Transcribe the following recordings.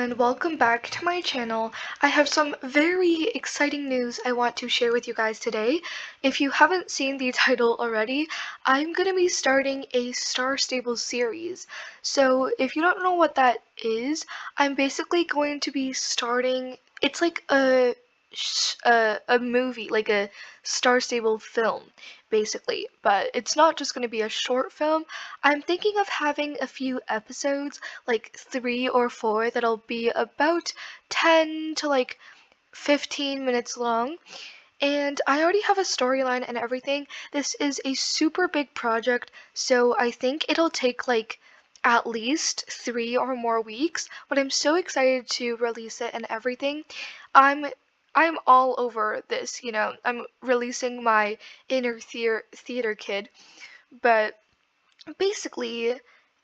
everyone, welcome back to my channel. I have some very exciting news I want to share with you guys today. If you haven't seen the title already, I'm going to be starting a Star Stable series. So if you don't know what that is, I'm basically going to be starting, it's like a movie, like a Star Stable film, basically. But it's not just going to be a short film. I'm thinking of having a few episodes, like 3 or 4, that'll be about 10 to like 15 minutes long. And I already have a storyline and everything. This is a super big project, so I think it'll take like at least 3 or more weeks, but I'm so excited to release it and everything. I'm I'm all over this, I'm releasing my inner theater kid, but basically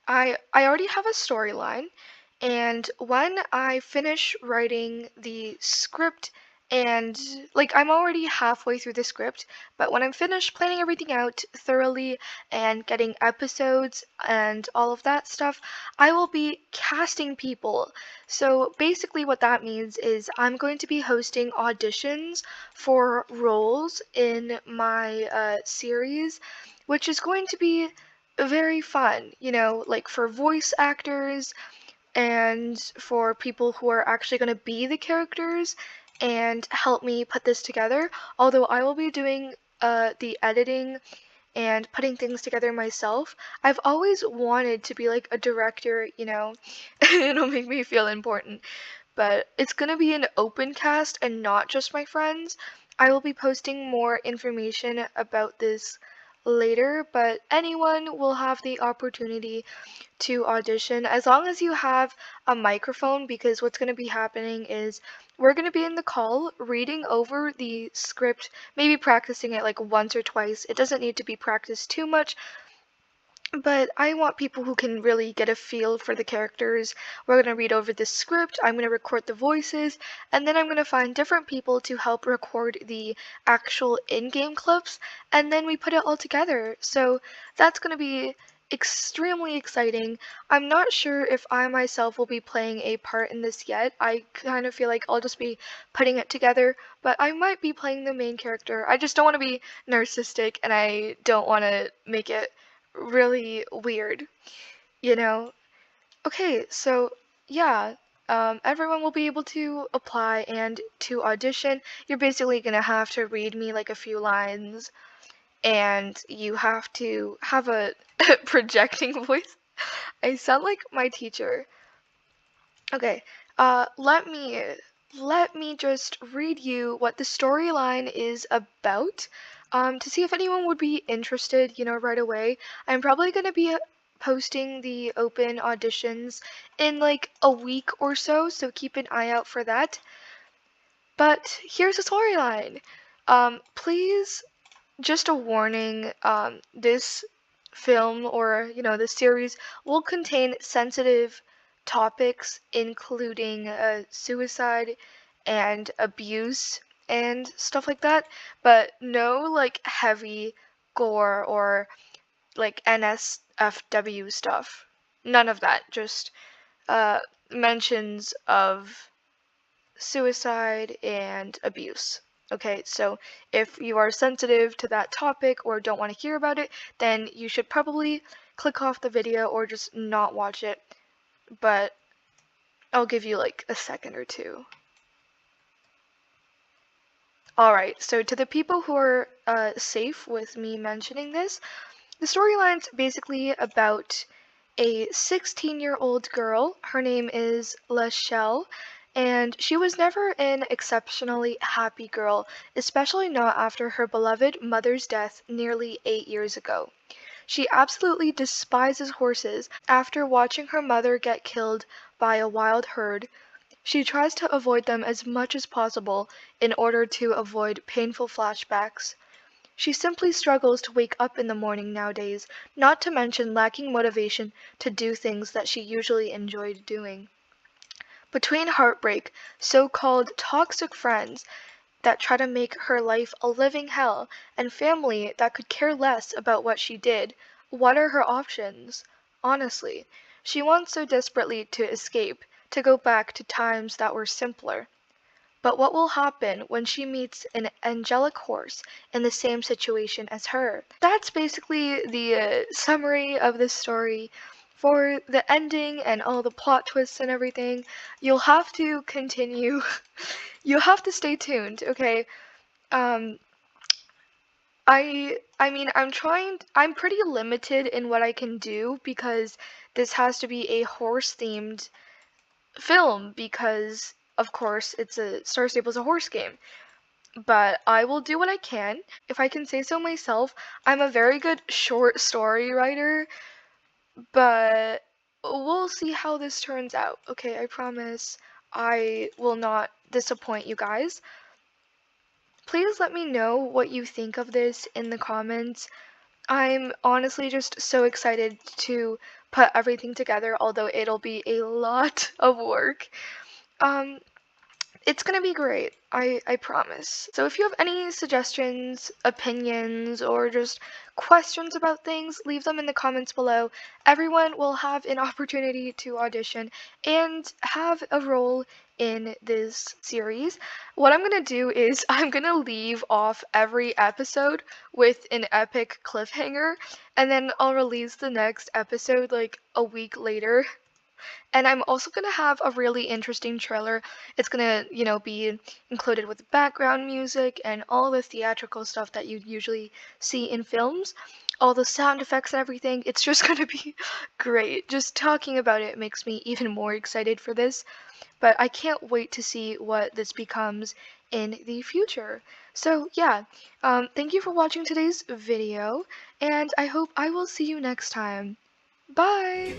I already have a storyline, and when I finish writing the script, and like I'm already halfway through the script, but when I'm finished planning everything out thoroughly and getting episodes and all of that stuff, I will be casting people. So basically what that means is I'm going to be hosting auditions for roles in my series, which is going to be very fun, like for voice actors and for people who are actually going to be the characters and help me put this together. Although I will be doing the editing and putting things together myself. I've always wanted to be like a director, it'll make me feel important. But it's going to be an open cast and not just my friends. I will be posting more information about this later, but anyone will have the opportunity to audition as long as you have a microphone, because what's going to be happening is we're going to be in the call reading over the script, maybe practicing it like once or twice. It doesn't need to be practiced too much, but I want people who can really get a feel for the characters. We're going to read over the script, I'm going to record the voices, and then I'm going to find different people to help record the actual in-game clips, and then we put it all together. So that's going to be extremely exciting. I'm not sure if I myself will be playing a part in this yet. I kind of feel like I'll just be putting it together, but I might be playing the main character. I just don't want to be narcissistic, and I don't want to make it really weird, you know? Okay, so yeah, everyone will be able to apply and to audition. You're basically gonna have to read me like a few lines, and you have to have a projecting voice. I sound like my teacher. Okay, let me just read you what the storyline is about, to see if anyone would be interested, right away. I'm probably gonna be posting the open auditions in like a week or so, so keep an eye out for that. But here's the storyline. Please, just a warning, this film, or this series will contain sensitive topics, including suicide and abuse and stuff like that, but no like heavy gore or like NSFW stuff. None of that. Just uh, mentions of suicide and abuse. Okay, so if you are sensitive to that topic or don't want to hear about it, then you should probably click off the video or just not watch it. But I'll give you like a second or two. Alright, so to the people who are safe with me mentioning this, the storyline's basically about a 16-year-old girl. Her name is Lachelle, and she was never an exceptionally happy girl, especially not after her beloved mother's death nearly 8 years ago. She absolutely despises horses. After watching her mother get killed by a wild herd, she tries to avoid them as much as possible in order to avoid painful flashbacks. She simply struggles to wake up in the morning nowadays, not to mention lacking motivation to do things that she usually enjoyed doing. Between heartbreak, so-called toxic friends that try to make her life a living hell, and family that could care less about what she did, what are her options? Honestly, she wants so desperately to escape, to go back to times that were simpler. But what will happen when she meets an angelic horse in the same situation as her? That's basically the summary of this story. For the ending and all the plot twists and everything, you'll have to continue. You'll have to stay tuned, okay? Um, I mean, I'm pretty limited in what I can do because this has to be a horse themed film because of course it's a Star Staple's a horse game. But I will do what I can. If I can say so myself, I'm a very good short story writer, but we'll see how this turns out. Okay, I promise I will not disappoint you guys. Please let me know what you think of this in the comments. I'm honestly just so excited to put everything together, although it'll be a lot of work. Um, It's gonna be great, I promise. So if you have any suggestions, opinions, or just questions about things, leave them in the comments below. Everyone will have an opportunity to audition and have a role in this series. What I'm gonna do is I'm gonna leave off every episode with an epic cliffhanger, and then I'll release the next episode like a week later. And I'm also gonna have a really interesting trailer. It's gonna, be included with background music and all the theatrical stuff that you usually see in films, all the sound effects and everything. It's just gonna be great. Just talking about it makes me even more excited for this, but I can't wait to see what this becomes in the future. So yeah, thank you for watching today's video, and I hope I will see you next time. Bye!